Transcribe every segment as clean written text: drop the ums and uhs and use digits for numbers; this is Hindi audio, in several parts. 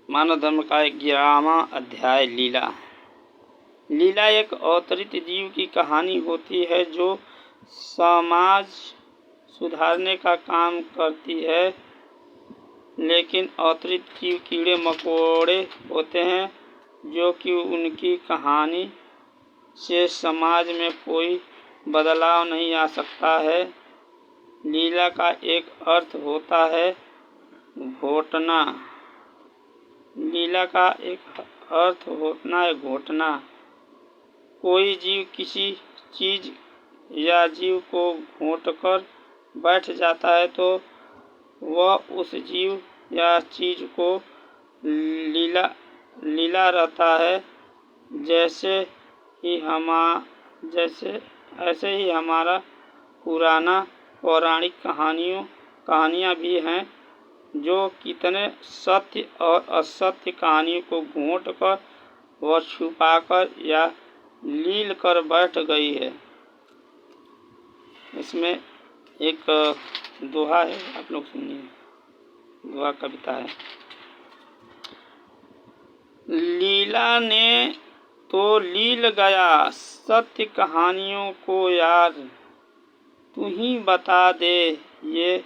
मानव धर्म का 11वां अध्याय लीला। लीला एक अवतरित जीव की कहानी होती है जो समाज सुधारने का काम करती है, लेकिन अवतरित जीव कीड़े मकोड़े होते हैं जो कि उनकी कहानी से समाज में कोई बदलाव नहीं आ सकता है। लीला का एक अर्थ होता है घोटना। लीला का एक अर्थ होता है घोटना। कोई जीव किसी चीज या जीव को घोंटकर बैठ जाता है तो वह उस जीव या चीज को लीला रहता है। ऐसे ही हमारा पुराना पौराणिक कहानियाँ भी हैं जो कितने सत्य और असत्य कहानियों को घोंटकर व छुपाकर या लील कर बैठ गई है। इसमें एक दोहा है, आप लोग सुनिए। दोहा कविता है। लीला ने तो लील गया सत्य कहानियों को यार, तू ही बता दे ये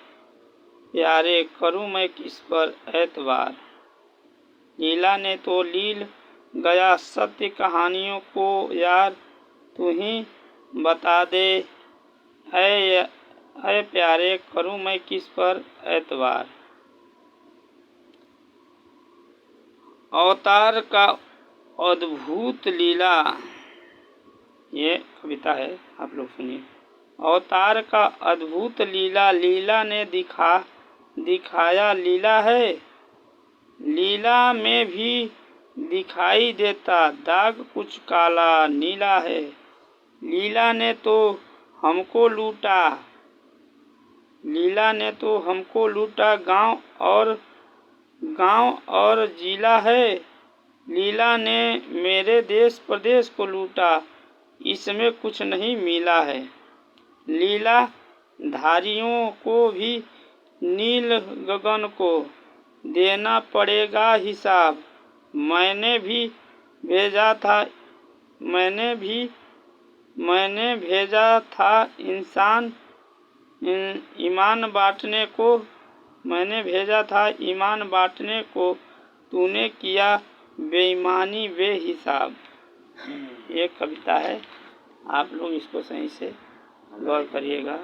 प्यारे, करूँ मैं किस पर एतबार। लीला ने तो लील गया सत्य कहानियों को यार, तू ही बता दे ऐ प्यारे, करूँ मैं किस पर एतबार। अवतार का अद्भुत लीला, ये कविता है, आप लोग सुनिए। अवतार का अद्भुत लीला, लीला ने दिखाया लीला है। लीला में भी दिखाई देता दाग कुछ काला नीला है। लीला ने तो हमको लूटा गांव और जिला है। लीला ने मेरे देश प्रदेश को लूटा, इसमें कुछ नहीं मिला है। लीला धारियों को भी नील गगन को देना पड़ेगा हिसाब। मैंने भेजा था ईमान बांटने को, तूने किया बेईमानी बेहिसाब। ये कविता है, आप लोग इसको सही से गौर करिएगा।